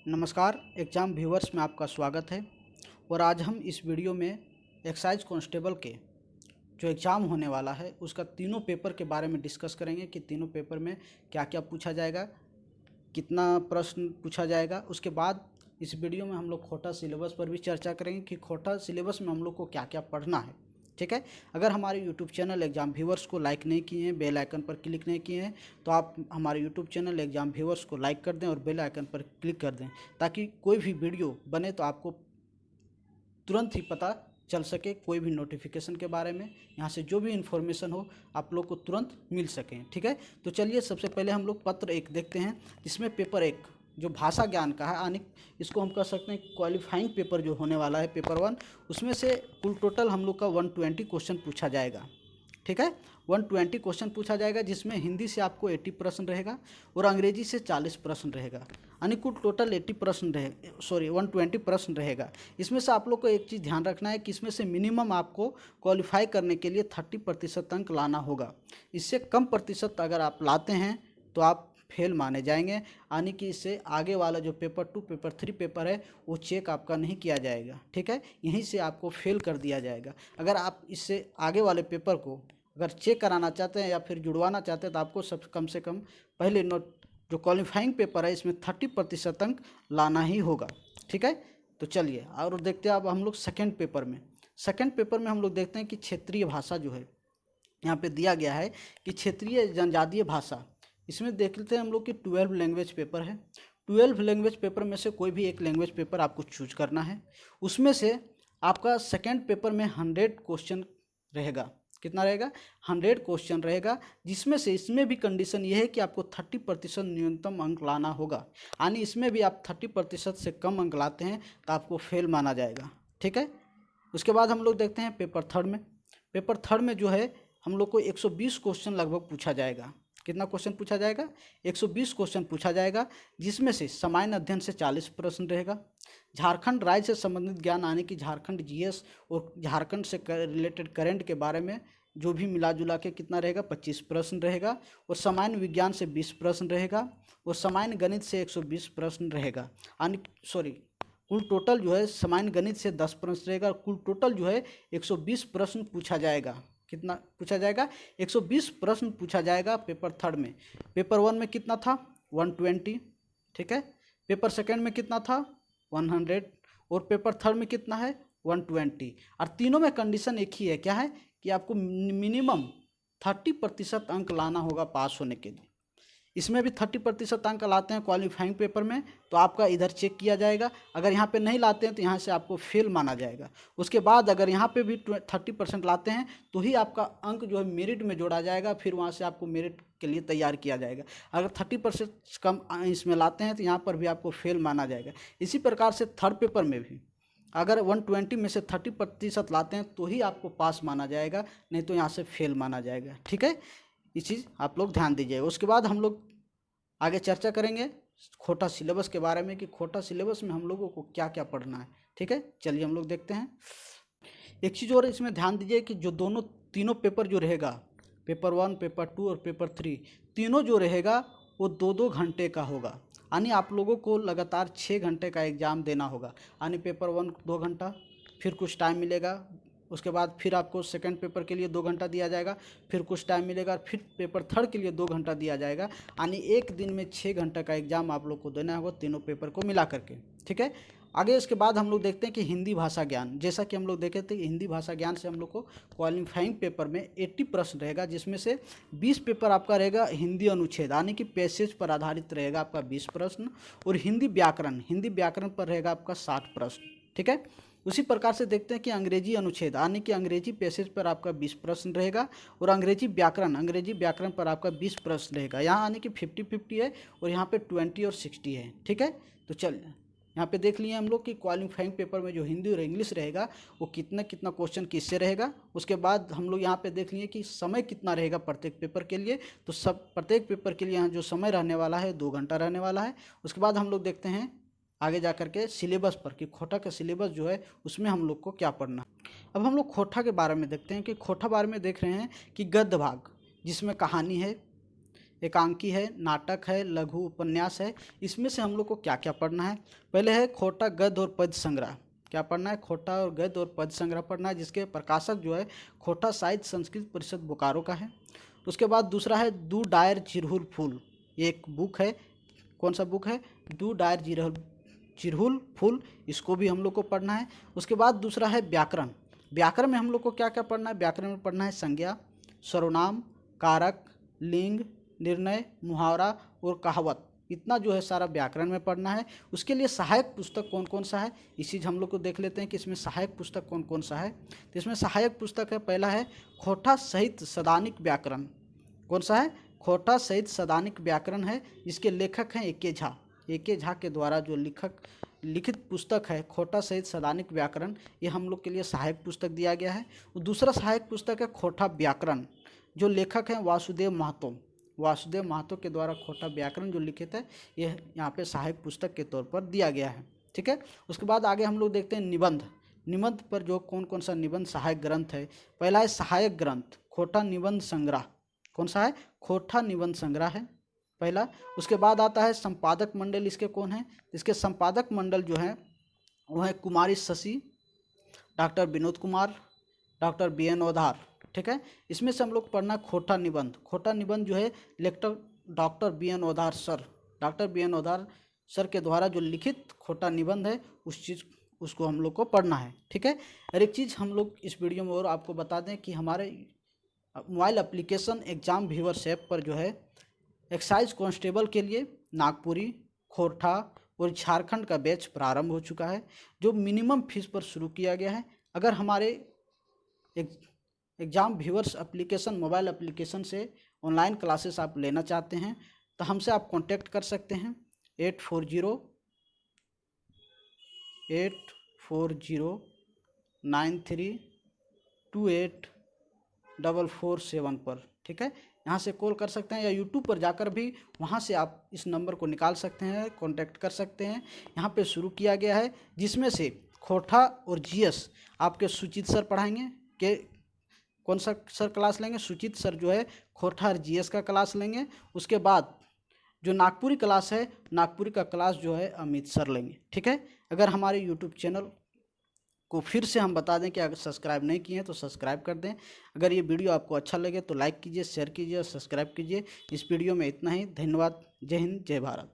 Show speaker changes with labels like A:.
A: नमस्कार, exam viewers में आपका स्वागत है। और आज हम इस वीडियो में एक्साइज कांस्टेबल के जो एग्ज़ाम होने वाला है उसका तीनों पेपर के बारे में डिस्कस करेंगे कि तीनों पेपर में क्या क्या पूछा जाएगा, कितना प्रश्न पूछा जाएगा। उसके बाद इस वीडियो में हम लोग खोटा सिलेबस पर भी चर्चा करेंगे कि खोटा सिलेबस में हम लोग को क्या क्या पढ़ना है। ठीक है। अगर हमारे यूट्यूब चैनल एग्ज़ाम व्यूवर्स को लाइक नहीं किए हैं, बेल आइकन पर क्लिक नहीं किए हैं, तो आप हमारे यूट्यूब चैनल एग्ज़ाम व्यूवर्स को लाइक कर दें और बेल आइकन पर क्लिक कर दें, ताकि कोई भी वीडियो बने तो आपको तुरंत ही पता चल सके, कोई भी नोटिफिकेशन के बारे में, यहाँ से जो भी इन्फॉर्मेशन हो आप लोग को तुरंत मिल सकें। ठीक है। तो चलिए सबसे पहले हम लोग पत्र एक देखते हैं, जिसमें पेपर एक जो भाषा ज्ञान का है, यानी इसको हम कह सकते हैं क्वालिफाइंग पेपर जो होने वाला है पेपर 1, उसमें से कुल टोटल हम लोग का 120 क्वेश्चन पूछा जाएगा। ठीक है। 120 क्वेश्चन पूछा जाएगा, जिसमें हिंदी से आपको 80 प्रश्न रहेगा और अंग्रेजी से 40 प्रश्न रहेगा, यानी कुल टोटल 80 प्रश्न रहे 120 प्रश्न रहेगा। इसमें से आप लोग को एक चीज़ ध्यान रखना है कि इसमें से मिनिमम आपको क्वालिफाई करने के लिए 30% अंक लाना होगा। इससे कम प्रतिशत अगर आप लाते हैं तो आप फेल माने जाएंगे, यानी कि इससे आगे वाला जो पेपर 2 पेपर 3 पेपर है वो चेक आपका नहीं किया जाएगा। ठीक है। यहीं से आपको फेल कर दिया जाएगा। अगर आप इससे आगे वाले पेपर को अगर चेक कराना चाहते हैं या फिर जुड़वाना चाहते हैं तो आपको सब कम से कम पहले नोट जो क्वालिफाइंग पेपर है इसमें 30% अंक लाना ही होगा। ठीक है। तो चलिए और देखते हैं अब हम लोग सेकेंड पेपर में हम लोग देखते हैं कि क्षेत्रीय भाषा जो है यहाँ पे दिया गया है कि क्षेत्रीय जनजातीय भाषा। इसमें देख लेते हैं हम लोग कि 12 लैंग्वेज पेपर है। 12 लैंग्वेज पेपर में से कोई भी एक लैंग्वेज पेपर आपको चूज करना है। उसमें से आपका सेकेंड पेपर में 100 क्वेश्चन रहेगा। कितना रहेगा? 100 क्वेश्चन रहेगा, जिसमें से इसमें भी कंडीशन ये है कि आपको 30% न्यूनतम अंक लाना होगा, यानी इसमें भी आप 30% से कम अंक लाते हैं तो आपको फेल माना जाएगा। ठीक है। उसके बाद हम लोग देखते हैं पेपर थर्ड में जो है हम लोग को 120 क्वेश्चन लगभग पूछा जाएगा। कितना क्वेश्चन पूछा जाएगा? 120 क्वेश्चन पूछा जाएगा, जिसमें से सामान्य अध्ययन से 40 प्रश्न रहेगा। झारखंड राज्य से संबंधित ज्ञान, यानी कि झारखंड जीएस और झारखंड से रिलेटेड करंट के बारे में जो भी मिला जुला के कितना रहेगा? 25 प्रश्न रहेगा। और सामान्य विज्ञान से 20 प्रश्न रहेगा और सामान्य गणित से 120 प्रश्न रहेगा, यानी कुल टोटल जो है सामान्य गणित से 10 प्रश्न रहेगा। कुल टोटल जो है 120 प्रश्न पूछा जाएगा। कितना पूछा जाएगा? 120 प्रश्न पूछा जाएगा पेपर थर्ड में। पेपर 1 में कितना था? 120। ठीक है। पेपर सेकंड में कितना था? 100। और पेपर थर्ड में कितना है? 120। और तीनों में कंडीशन एक ही है, क्या है? कि आपको मिनिमम 30% अंक लाना होगा पास होने के लिए। इसमें भी 30% अंक लाते हैं क्वालिफाइंग पेपर में तो आपका इधर चेक किया जाएगा। अगर यहाँ पे नहीं लाते हैं तो यहाँ से आपको फेल माना जाएगा। उसके बाद अगर यहाँ पे भी 30% लाते हैं तो ही आपका अंक जो है मेरिट में जोड़ा जाएगा, फिर वहाँ से आपको मेरिट के लिए तैयार किया जाएगा। अगर 30% कम इसमें लाते हैं तो यहाँ पर भी आपको फेल माना जाएगा। इसी प्रकार से थर्ड पेपर में भी अगर 120 में से 30% लाते हैं तो ही आपको पास माना जाएगा, नहीं तो यहाँ से फेल माना जाएगा। ठीक है। ये चीज़ आप लोग ध्यान दीजिएगा। उसके बाद हम लोग आगे चर्चा करेंगे खोटा सिलेबस के बारे में कि खोटा सिलेबस में हम लोगों को क्या क्या पढ़ना है। ठीक है। चलिए हम लोग देखते हैं। एक चीज़ और इसमें ध्यान दीजिए कि जो तीनों पेपर जो रहेगा, पेपर 1, पेपर 2 और पेपर 3, तीनों जो रहेगा वो 2-2 घंटे का होगा, यानी आप लोगों को लगातार 6 घंटे का एग्ज़ाम देना होगा। यानी पेपर 1 2 घंटा, फिर कुछ टाइम मिलेगा, उसके बाद फिर आपको सेकंड पेपर के लिए 2 घंटा दिया जाएगा, फिर कुछ टाइम मिलेगा, फिर पेपर थर्ड के लिए 2 घंटा दिया जाएगा, यानी एक दिन में 6 घंटे का एग्ज़ाम आप लोग को देना होगा तीनों पेपर को मिला करके। ठीक है। आगे इसके बाद हम लोग देखते हैं कि हिंदी भाषा ज्ञान, जैसा कि हम लोग देखे थे हिंदी भाषा ज्ञान से हम लोग को क्वालिफाइंग पेपर में 80 प्रश्न रहेगा, जिसमें से 20 पेपर आपका रहेगा हिंदी अनुच्छेद, यानी कि पैसेज पर आधारित रहेगा आपका 20 प्रश्न। और हिंदी व्याकरण पर रहेगा आपका 60 प्रश्न। ठीक है। उसी प्रकार से देखते हैं कि अंग्रेजी अनुच्छेद, यानी कि अंग्रेजी पैसेज पर आपका 20 प्रश्न रहेगा और अंग्रेजी व्याकरण पर आपका 20 प्रश्न रहेगा। यहाँ यानी कि 50-50 है और यहाँ पे 20 और 60 है। ठीक है। तो चल यहाँ पे देख लिए हम लोग कि क्वालिफाइंग पेपर में जो हिंदी और इंग्लिश रहेगा वो कितना क्वेश्चन किससे रहेगा। उसके बाद हम लोग यहाँ पे देख लिए कि समय कितना रहेगा प्रत्येक पेपर के लिए। तो प्रत्येक पेपर के लिए यहाँ जो समय रहने वाला है 2 घंटा रहने वाला है। उसके बाद हम लोग देखते हैं आगे जा कर के सिलेबस पर कि खोटा का सिलेबस जो है उसमें हम लोग को क्या पढ़ना। अब हम लोग खोटा के बारे में देखते हैं कि खोटा बारे में देख रहे हैं कि गद्य भाग, जिसमें कहानी है, एकांकी है, नाटक है, लघु उपन्यास है। इसमें से हम लोग को क्या क्या पढ़ना है? पहले है खोटा गद्य और पद्य संग्रह। क्या पढ़ना है? खोटा और गद्य और पद्य संग्रह पढ़ना है, जिसके प्रकाशक जो है खोटा साहित्य संस्कृत परिषद बोकारो का है। उसके बाद दूसरा है दू डायर चिरहुल फूल, ये एक बुक है। कौन सा बुक है? दू डायर चिरहुल फूल, इसको भी हम लोग को पढ़ना है। उसके बाद दूसरा है व्याकरण। व्याकरण में हम लोग को क्या क्या पढ़ना है? व्याकरण में पढ़ना है संज्ञा, सर्वनाम, कारक, लिंग, निर्णय, मुहावरा और कहावत। इतना जो है सारा व्याकरण में पढ़ना है। उसके लिए सहायक पुस्तक कौन कौन सा है, इस चीज़ हम लोग को देख लेते हैं कि इसमें सहायक पुस्तक कौन कौन सा है। तो इसमें सहायक पुस्तक है, पहला है खोटा सहित सदानिक व्याकरण। कौन सा है? खोटा सहित सदानिक व्याकरण है। इसके लेखक हैं ए.के. झा। ए.के. झा के द्वारा जो लिखित पुस्तक है खोटा सहित सदानिक व्याकरण, ये हम लोग के लिए सहायक पुस्तक दिया गया है। दूसरा सहायक पुस्तक है खोटा व्याकरण, जो लेखक हैं वासुदेव महतो। वासुदेव महतो के द्वारा खोटा व्याकरण जो लिखित है, यह यहाँ पे सहायक पुस्तक के तौर पर दिया गया है। ठीक है। उसके बाद आगे हम लोग देखते हैं निबंध। निबंध पर जो कौन कौन सा निबंध सहायक ग्रंथ है। पहला है सहायक ग्रंथ खोटा निबंध संग्रह। कौन सा है? खोटा निबंध संग्रह है पहला। उसके बाद आता है संपादक मंडल। इसके कौन है? इसके संपादक मंडल जो है वो है Kumari Shashi, doctor Vinod Kumar, doctor BN. Odhar. ठीक है। इसमें से हम लोग पढ़ना खोटा निबंध। खोटा निबंध जो है lecturer doctor BN. Odhar sir, doctor BN. Odhar sir के द्वारा जो लिखित खोटा निबंध है उसको हम लोग को पढ़ना है। ठीक है। और एक चीज़ हम लोग इस वीडियो में और आपको बता दें कि हमारे mobile application exam viewers app पर जो है एक्साइज कांस्टेबल के लिए नागपुरी, खोरठा और झारखंड का बैच प्रारंभ हो चुका है, जो मिनिमम फीस पर शुरू किया गया है। अगर हमारे exam viewers application mobile application से ऑनलाइन क्लासेस आप लेना चाहते हैं तो हमसे आप कांटेक्ट कर सकते हैं 8409328447 पर। ठीक है। यहाँ से कॉल कर सकते हैं या यूट्यूब पर जाकर भी वहाँ से आप इस नंबर को निकाल सकते हैं, कांटेक्ट कर सकते हैं। यहाँ पे शुरू किया गया है, जिसमें से खोटा और जीएस आपके सुचित सर पढ़ाएंगे। के कौन सा सर क्लास लेंगे? सुचित सर जो है खोटा और जीएस का क्लास लेंगे। उसके बाद जो नागपुरी क्लास है, नागपुरी का क्लास जो है अमित सर लेंगे। ठीक है। अगर हमारे यूट्यूब चैनल को फिर से हम बता दें कि अगर सब्सक्राइब नहीं किए हैं तो सब्सक्राइब कर दें। अगर ये वीडियो आपको अच्छा लगे तो लाइक कीजिए, शेयर कीजिए और सब्सक्राइब कीजिए। इस वीडियो में इतना ही। धन्यवाद। जय हिंद, जय भारत।